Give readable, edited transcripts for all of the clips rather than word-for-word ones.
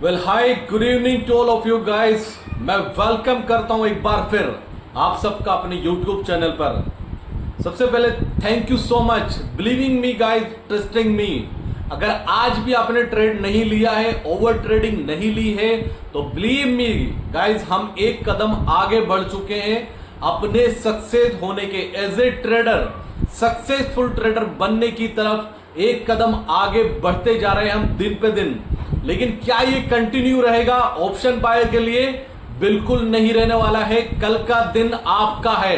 Well hi, good evening to all of you guys. मैं welcome करता हूं एक बार फिर आप सबका अपने यूट्यूब चैनल पर। सबसे पहले thank you so much believing me guys, trusting मी। अगर आज भी आपने ट्रेड नहीं लिया है, ओवर ट्रेडिंग नहीं ली है, तो बिलीव मी गाइस, हम एक कदम आगे बढ़ चुके हैं अपने सक्सेस होने के, as a trader, successful trader बनने की तरफ एक कदम आगे बढ़ते जा रहे हैं हम दिन पे दिन। लेकिन क्या ये कंटिन्यू रहेगा ऑप्शन बायर के लिए? बिल्कुल नहीं रहने वाला है। कल का दिन आपका है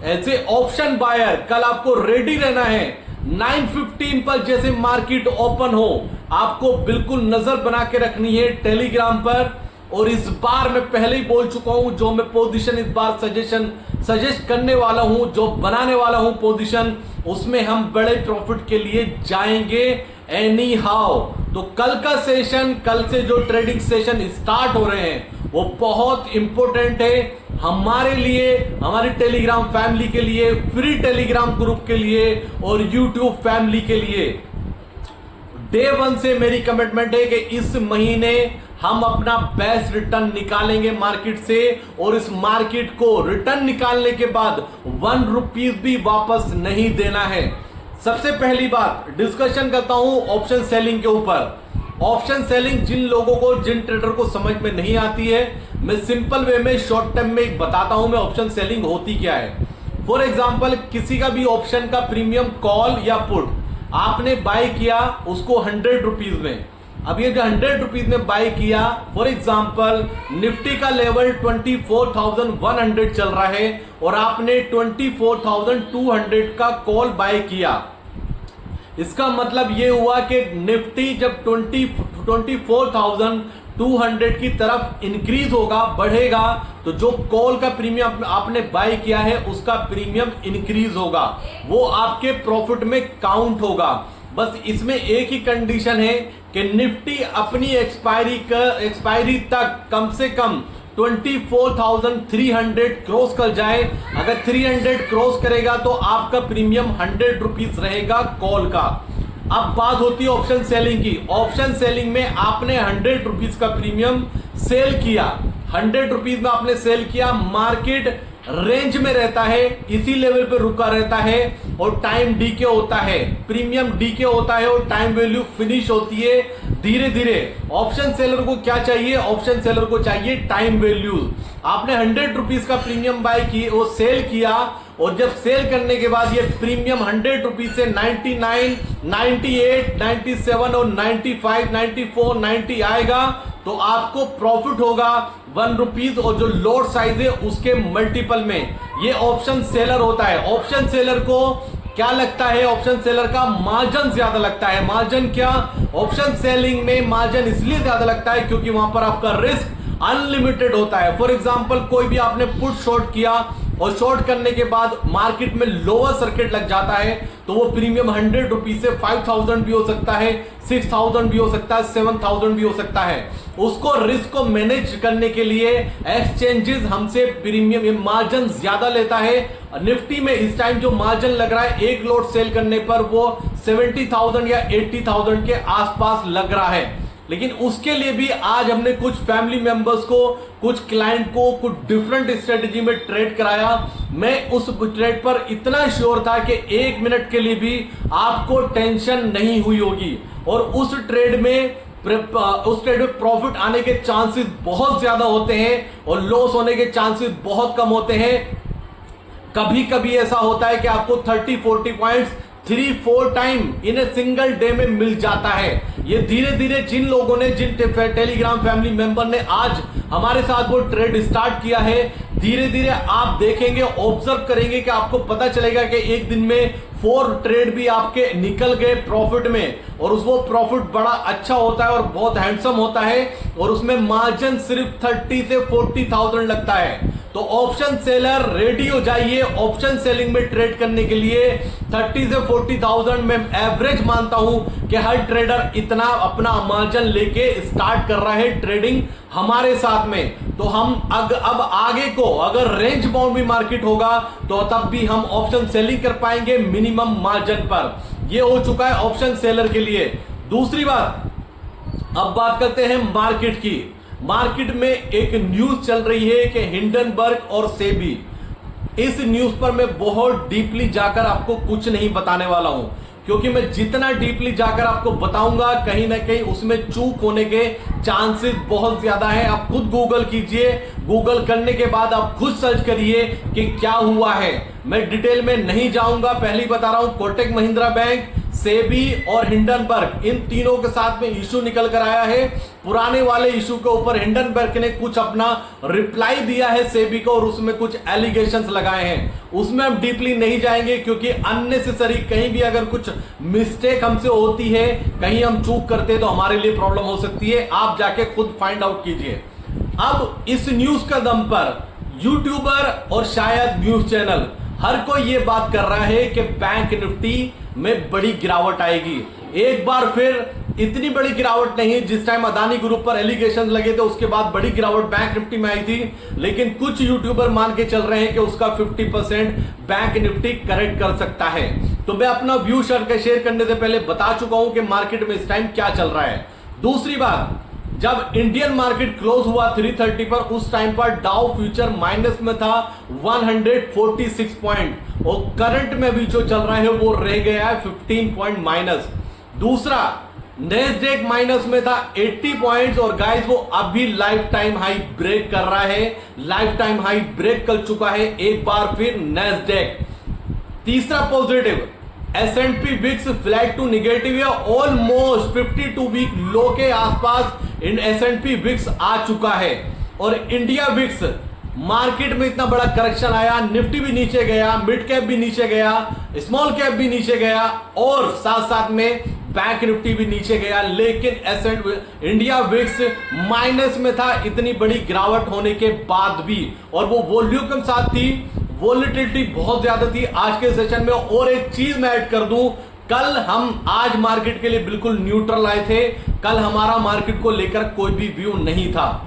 एज ए ऑप्शन बायर। कल आपको रेडी रहना है 9:15 पर, जैसे मार्केट ओपन हो आपको बिल्कुल नजर बना के रखनी है टेलीग्राम पर। और इस बार मैं पहले ही बोल चुका हूं, जो मैं पोजीशन इस बार सजेस्ट करने वाला हूं, जो बनाने वाला हूं पोजीशन, उसमें हम बड़े प्रॉफिट के लिए जाएंगे एनी हाउ। तो कल का सेशन, कल से जो ट्रेडिंग सेशन स्टार्ट हो रहे हैं वो बहुत इंपॉर्टेंट है हमारे लिए, हमारी टेलीग्राम फैमिली के लिए, फ्री टेलीग्राम ग्रुप के लिए और यूट्यूब फैमिली के लिए। डे 1 से मेरी कमिटमेंट है कि इस महीने हम अपना बेस्ट रिटर्न निकालेंगे मार्केट से, और इस मार्केट को रिटर्न निकालने के बाद 1 रुपीज भी वापस नहीं देना है। सबसे पहली बात डिस्कशन करता हूं ऑप्शन सेलिंग के ऊपर। ऑप्शन सेलिंग जिन लोगों को, जिन ट्रेडर को समझ में नहीं आती है, मैं सिंपल वे में शॉर्ट टर्म में बताता हूं मैं ऑप्शन सेलिंग होती क्या है। फॉर एग्जांपल, किसी का भी ऑप्शन का प्रीमियम कॉल या पुट आपने बाय किया उसको 100 रुपीज में। अब ये जो 100 रुपीज में बाय किया, फॉर एग्जांपल निफ्टी का लेवल 24,100 चल रहा है और आपने 24,200 का कॉल बाय किया। इसका मतलब ये हुआ कि निफ्टी जब 24,200 की तरफ इंक्रीज होगा, बढ़ेगा, तो जो कॉल का प्रीमियम आपने बाय किया है उसका प्रीमियम इंक्रीज होगा, वो आपके प्रॉफिट में काउंट होगा। बस इसमें एक ही कंडीशन है कि निफ्टी अपनी एक्सपायरी तक कम से कम 24,300 क्रॉस कर जाए। अगर 300 क्रॉस करेगा तो आपका प्रीमियम 100 रुपीज रहेगा कॉल का। अब बात होती है ऑप्शन सेलिंग की। ऑप्शन सेलिंग में आपने 100 रुपीज का प्रीमियम सेल किया, 100 रुपीज में आपने सेल किया, मार्केट रेंज में रहता है, इसी लेवल पे रुका रहता है और टाइम डीके होता है, प्रीमियम डीके होता है और टाइम वैल्यू फिनिश होती है धीरे धीरे। ऑप्शन सेलर को क्या चाहिए? ऑप्शन सेलर को चाहिए टाइम वैल्यू। आपने 100 रुपीज का प्रीमियम बाय की, वो सेल किया, और जब सेल करने के बाद ये प्रीमियम 100 रुपीज से 99, 98, 97 और 95, 94, 90 आएगा तो आपको प्रॉफिट होगा 1 रुपीज, और जो लोड साइज है उसके मल्टीपल में। ये ऑप्शन सेलर होता है। ऑप्शन सेलर को क्या लगता है? ऑप्शन सेलर का मार्जिन ज्यादा लगता है। मार्जिन क्या? ऑप्शन सेलिंग में मार्जिन इसलिए ज्यादा लगता है क्योंकि वहां पर आपका रिस्क अनलिमिटेड होता है। फॉर एग्जांपल, कोई भी आपने पुट शॉर्ट किया और शॉर्ट करने के बाद मार्केट में लोअर सर्किट लग जाता है तो वो प्रीमियम 100 रुपीज से 5,000 भी हो सकता है, 6,000 भी हो सकता है, 7,000 भी हो सकता है। उसको रिस्क को मैनेज करने के लिए एक्सचेंजेस हमसे प्रीमियम मार्जिन ज्यादा लेता है। निफ्टी में इस टाइम जो मार्जिन लग रहा है एक लोट सेल करने पर वो 70,000 या 80,000 के आसपास लग रहा है। लेकिन उसके लिए भी आज हमने कुछ फैमिली मेंबर्स को, कुछ क्लाइंट को कुछ डिफरेंट स्ट्रेटेजी में ट्रेड कराया। मैं उस ट्रेड पर इतना श्योर था कि 1 मिनट के लिए भी आपको टेंशन नहीं हुई होगी, और उस ट्रेड में प्रॉफिट आने के चांसेस बहुत ज्यादा होते हैं और लॉस होने के चांसेस बहुत कम होते हैं। कभी कभी ऐसा होता है कि आपको 30-40 points 3-4 time in a single day में मिल जाता है। ये धीरे धीरे जिन लोगों ने, जिन टेलीग्राम फैमिली मेंबर ने आज हमारे साथ वो ट्रेड स्टार्ट किया है, धीरे धीरे आप देखेंगे, ऑब्जर्व करेंगे कि आपको पता चलेगा कि एक दिन में 4 ट्रेड भी आपके निकल गए प्रॉफिट में, और वो प्रॉफिट बड़ा अच्छा होता है और बहुत हैंडसम होता है, और उसमें मार्जिन सिर्फ 30 से 40,000 लगता है। तो ऑप्शन सेलर रेडी हो जाइए ऑप्शन सेलिंग में ट्रेड करने के लिए। 30 से 40,000 में एवरेज मानता हूं कि हर ट्रेडर इतना अपना मार्जिन लेके स्टार्ट कर रहा है ट्रेडिंग हमारे साथ में। तो हम अब आगे को अगर रेंज बाउंड भी मार्केट होगा तो तब भी हम ऑप्शन सेलिंग कर पाएंगे मिनिमम मार्जिन पर। यह हो चुका है ऑप्शन सेलर के लिए। दूसरी बात, अब बात करते हैं मार्केट की। मार्केट में एक न्यूज चल रही है कि हिंडनबर्ग और सेबी, इस न्यूज पर मैं बहुत डीपली जाकर आपको कुछ नहीं बताने वाला हूं, क्योंकि मैं जितना डीपली जाकर आपको बताऊंगा कहीं ना कहीं उसमें चूक होने के चांसेस बहुत ज्यादा है। आप खुद गूगल कीजिए, गूगल करने के बाद आप खुद सर्च करिए कि क्या हुआ है। मैं डिटेल में नहीं जाऊंगा, पहले ही बता रहा हूं, कोटक महिंद्रा बैंक, सेबी और हिंडनबर्ग, इन तीनों के साथ में इशू निकल कर आया है। पुराने वाले इशू के ऊपर हिंडनबर्ग ने कुछ अपना रिप्लाई दिया है सेबी को और उसमें कुछ एलिगेशंस लगाए हैं। उसमें हम डीपली नहीं जाएंगे, क्योंकि अननेसेसरी कहीं भी अगर कुछ मिस्टेक हमसे होती है, कहीं हम चूक करते हैं तो हमारे लिए प्रॉब्लम हो सकती है। आप जाके खुद फाइंड आउट कीजिए। अब इस न्यूज का दम पर यूट्यूबर और शायद न्यूज चैनल हर कोई ये बात कर रहा है कि बैंक निफ्टी में बड़ी गिरावट आएगी। एक बार फिर इतनी बड़ी गिरावट नहीं, जिस टाइम अदानी ग्रुप पर एलिगेशन लगे थे उसके बाद बड़ी गिरावट बैंक निफ्टी में आई थी, लेकिन कुछ यूट्यूबर मान के चल रहे हैं कि उसका 50% बैंक निफ्टी करेक्ट कर सकता है। तो मैं अपना व्यू शेयर करने से पहले बता चुका हूं कि मार्केट में इस टाइम क्या चल रहा है। दूसरी बात, जब इंडियन मार्केट क्लोज हुआ 330 पर, उस टाइम पर डाउ फ्यूचर माइनस में था 146 पॉइंट और करंट में भी जो चल रहा है वो रह गया है 15 पॉइंट माइनस। दूसरा, नेस्डेक माइनस में था 80 पॉइंट्स और गाइस वो अभी लाइफ टाइम हाई ब्रेक कर रहा है, लाइफ टाइम हाई ब्रेक कर चुका है एक बार फिर नेस्डेक। तीसरा positive, S&P VIX flat to negative है, ऑलमोस्ट 52 वीक लो के आसपास इन S&P विक्स आ चुका है। और इंडिया विक्स मार्केट में इतना बड़ा करेक्शन आया, निफ्टी भी नीचे गया, मिड कैप भी नीचे गया, स्मॉल कैप भी नीचे गया और साथ साथ में बैंक निफ्टी भी नीचे गया, लेकिन इंडिया विक्स माइनस में था इतनी बड़ी गिरावट होने के बाद भी, और वो वॉल्यूम के साथ थी, वोलेटिलिटी बहुत ज्यादा थी आज के सेशन में। और एक चीज मैं ऐड कर दूं, कल हम आज मार्केट के लिए बिल्कुल न्यूट्रल आए थे, कल हमारा मार्केट को लेकर कोई भी व्यू नहीं था।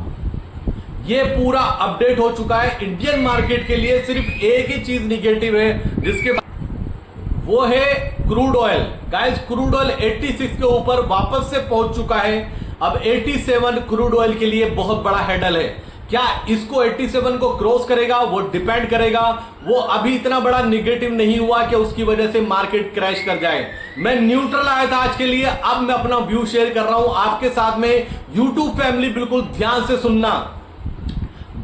ये पूरा अपडेट हो चुका है। इंडियन मार्केट के लिए सिर्फ एक ही चीज निगेटिव है, जिसके वो है crude oil. Guys crude oil 86 के ऊपर वापस से पहुंच चुका है, अब 87 क्रूड ऑयल के लिए बहुत बड़ा हैडल है। क्या इसको 87 को क्रॉस करेगा, वो डिपेंड करेगा। वो अभी इतना बड़ा निगेटिव नहीं हुआ कि उसकी वजह से मार्केट क्रैश कर जाए। मैं न्यूट्रल आया था आज के लिए, अब मैं अपना व्यू शेयर कर रहा हूं आपके साथ में। यूट्यूब फैमिली बिल्कुल ध्यान से सुनना।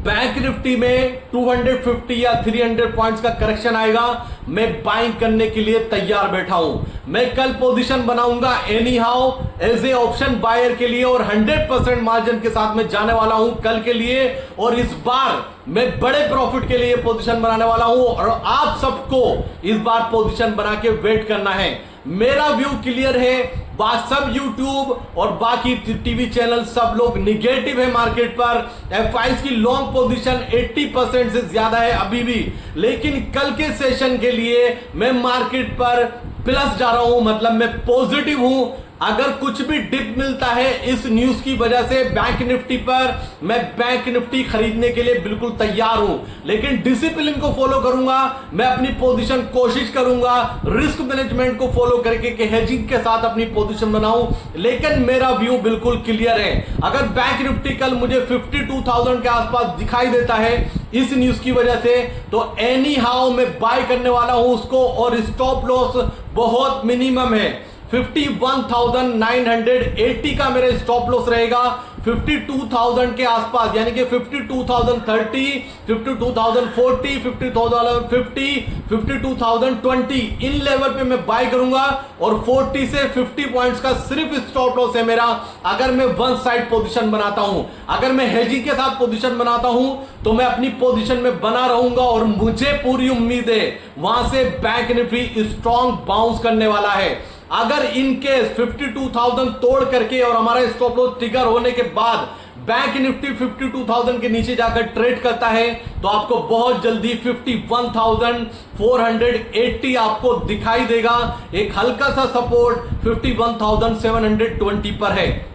बैंक निफ्टी में 250 या 300 पॉइंट्स का करेक्शन आएगा, मैं बाइंग करने के लिए तैयार बैठा हूं। मैं कल पोजीशन बनाऊंगा anyhow as a option buyer के लिए और 100% मार्जिन के साथ में जाने वाला हूं कल के लिए। और इस बार मैं बड़े प्रॉफिट के लिए पोजीशन बनाने वाला हूं और आप सबको इस बार पोजीशन बना के वेट करना है। मेरा व्यू क्लियर है। सब यूट्यूब और बाकी टीवी चैनल सब लोग निगेटिव है मार्केट पर। F5 की लॉन्ग पोजीशन 80% से ज्यादा है अभी भी, लेकिन कल के सेशन के लिए मैं मार्केट पर प्लस जा रहा हूं, मतलब मैं पॉजिटिव हूं। अगर कुछ भी डिप मिलता है इस न्यूज की वजह से बैंक निफ्टी पर, मैं बैंक निफ्टी खरीदने के लिए बिल्कुल तैयार हूं, लेकिन डिसिप्लिन को फॉलो करूंगा। मैं अपनी पोजीशन कोशिश करूंगा रिस्क मैनेजमेंट को फॉलो करके कि हेजिंग के साथ अपनी पोजीशन बनाऊं, लेकिन मेरा व्यू बिल्कुल क्लियर है। अगर बैंक निफ्टी कल मुझे 52,000 के आसपास दिखाई देता है इस न्यूज की वजह से, तो एनी हाउ मैं बाय करने वाला हूं उसको, और स्टॉप लॉस बहुत मिनिमम है। 51,980 का मेरा स्टॉप लॉस रहेगा। 52,000 के आसपास, यानी कि 52,030, 52,040, 50,050, 52,020 इन लेवल पे मैं बाय करूंगा। और 40 से 50 पॉइंट्स का सिर्फ स्टॉप लॉस है मेरा अगर मैं वन साइड पोजीशन बनाता हूं। अगर मैं हेजिंग के साथ पोजीशन बनाता हूं तो मैं अपनी पोजीशन में बना रहूंगा, और मुझे पूरी उम्मीद है वहां से बैंक निफ्टी स्ट्रॉन्ग बाउंस करने वाला है। अगर इनकेस 52,000 तोड़ करके और हमारा स्टॉप लॉस ट्रिगर होने के बाद बैंक निफ्टी 52,000 के नीचे जाकर ट्रेड करता है, तो आपको बहुत जल्दी 51,480 आपको दिखाई देगा। एक हल्का सा सपोर्ट 51,720 पर है।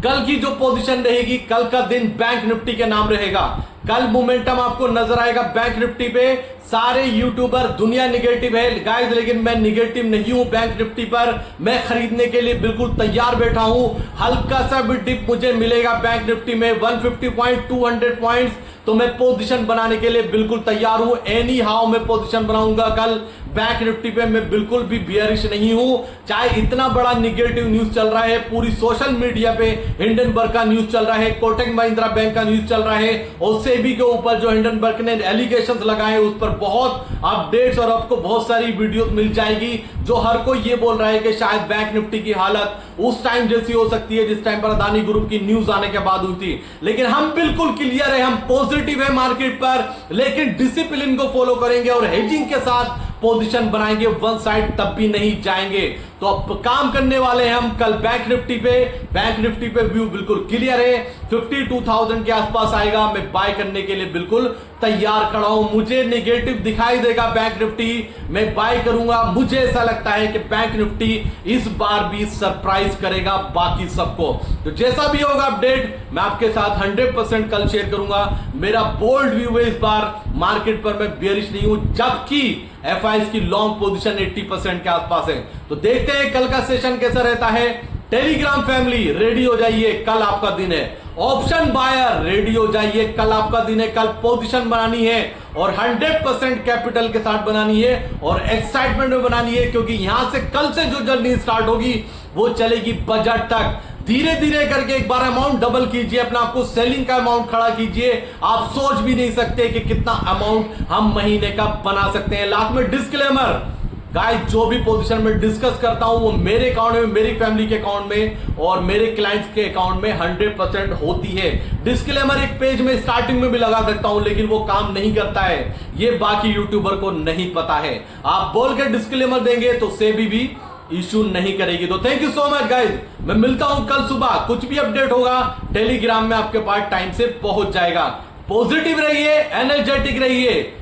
कल की जो पोजीशन रहेगी, कल का दिन बैंक निफ्टी के नाम रहेगा। कल मोमेंटम आपको नजर आएगा बैंक निफ्टी पे। सारे यूट्यूबर दुनिया निगेटिव है गाइस, लेकिन मैं निगेटिव नहीं हूं बैंक निफ्टी पर। मैं खरीदने के लिए बिल्कुल तैयार बैठा हूं। हल्का सा भी डिप मुझे मिलेगा बैंक निफ्टी में 150 पॉइंट 200 पॉइंट्स, तो मैं पोजीशन बनाने के लिए बिल्कुल तैयार हूं। एनी हाउ मैं पोजीशन बनाऊंगा कल बैंक निफ्टी पे। मैं बिल्कुल भी बियरिश नहीं हूं। चाहे इतना बड़ा निगेटिव न्यूज चल रहा है, पूरी सोशल मीडिया पे हिंडनबर्ग का न्यूज चल रहा है, कोटक महिंद्रा बैंक का न्यूज चल रहा है, और सेबी के ऊपर जो हिंडनबर्ग ने एलिगेशंस लगाए उस पर बहुत अपडेट्स और आपको बहुत सारी वीडियोस मिल जाएगी, जो हर कोई ये बोल रहा है कि शायद बैंक निफ्टी की हालत उस टाइम जैसी हो सकती है जिस टाइम पर अदानी ग्रुप की न्यूज आने के बाद हुई थी। लेकिन हम बिल्कुल क्लियर है, हम पॉजिटिव है मार्केट पर, लेकिन डिसिप्लिन को फॉलो करेंगे और हेजिंग के साथ पोजीशन बनाएंगे, वन साइड तब भी नहीं जाएंगे। तो अब काम करने वाले हैं हम कल बैंक निफ्टी पे। बैंक निफ्टी पे व्यू बिल्कुल क्लियर है, 52,000 के आसपास आएगा। मैं बाय करने के लिए बिल्कुल तैयार खड़ा हूं। मुझे नेगेटिव दिखाई देगा बैंक निफ्टी, मैं बाय करूंगा। मुझे ऐसा लगता है कि बैंक निफ्टी इस बार भी सरप्राइज करेगा बाकी सबको। तो जैसा भी होगा अपडेट मैं आपके साथ 100% कल शेयर करूंगा। मेरा बोल्ड व्यू है इस बार मार्केट पर, मैं बेयरिश नहीं हूं, जबकि एफआईएस की लॉन्ग पोजीशन 80% के आसपास है। तो देखते हैं कल का सेशन कैसा रहता है। टेलीग्राम फैमिली रेडी हो जाइए, कल आपका दिन है। ऑप्शन बायर रेडी हो जाइए, कल आपका दिन है। कल पोजीशन बनानी है और 100% कैपिटल के साथ बनानी है और एक्साइटमेंट में बनानी है, क्योंकि यहां से कल से जो जर्नी स्टार्ट होगी वो चलेगी बजट तक। धीरे धीरे करके एक बार अमाउंट डबल कीजिए, अपना आपको सेलिंग का अमाउंट खड़ा कीजिए। आप सोच भी नहीं सकते कि कितना अमाउंट हम महीने का बना सकते हैं। लास्ट में डिस्क्लेमर गाइस, जो भी पोजीशन में डिस्कस करता हूं वो मेरे अकाउंट में, मेरी फैमिली के अकाउंट में और मेरे क्लाइंट्स के अकाउंट में 100% होती है। डिस्क्लेमर एक पेज में स्टार्टिंग में भी लगा सकता हूं, लेकिन वो काम नहीं करता है, ये बाकी यूट्यूबर को नहीं पता है। आप बोल के डिस्क्लेमर देंगे तो सेबी भी इशू नहीं करेगी। तो thank you so much guys, मैं मिलता हूं कल सुबह। कुछ भी अपडेट होगा टेलीग्राम में आपके पास टाइम से पहुंच जाएगा। पॉजिटिव रहिए, एनर्जेटिक रहिए।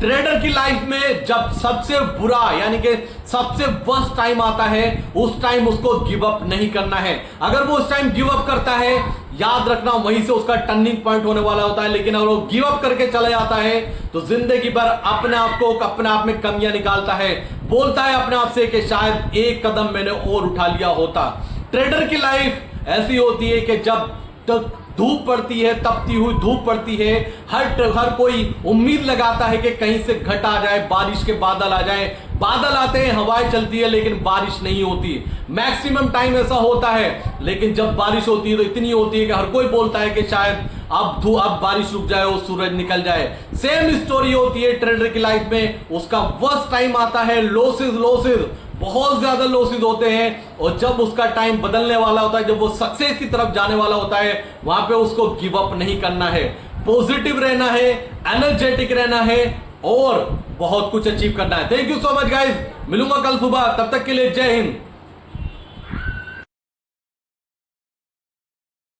ट्रेडर की लाइफ में जब सबसे बुरा यानी कि सबसे वर्स्ट टाइम आता है, उस टाइम उसको गिव अप नहीं करना है। अगर वो उस टाइम गिव अप करता है, याद रखना वहीं से उसका टर्निंग पॉइंट होने वाला होता है। लेकिन अगर वो गिव अप करके चला जाता है तो जिंदगी भर अपने आप को अपने आप में कमियां निकालता है, बोलता है अपने आप से कि शायद एक कदम मैंने और उठा लिया होता। ट्रेडर की लाइफ ऐसी होती है कि जब तक धूप पड़ती है, तपती हुई धूप पड़ती है, हर कोई उम्मीद लगाता है कि कहीं से घट आ जाए, बारिश के बादल आ जाए। बादल आते हैं, हवाएं चलती है, लेकिन बारिश नहीं होती। मैक्सिमम टाइम ऐसा होता है, लेकिन जब बारिश होती है तो इतनी होती है कि हर कोई बोलता है कि शायद अब बारिश रुक जाए और सूरज निकल जाए। सेम स्टोरी होती है ट्रेडर की लाइफ में। उसका वर्स्ट टाइम आता है, लॉसेस बहुत ज्यादा लॉसेस होते हैं, और जब उसका टाइम बदलने वाला होता है, जब वो सक्सेस की तरफ जाने वाला होता है, वहां पे उसको गिव अप नहीं करना है। पॉजिटिव रहना है, एनर्जेटिक रहना है और बहुत कुछ अचीव करना है। Thank you so much guys, मिलूंगा कल सुबह, तब तक के लिए जय हिंद।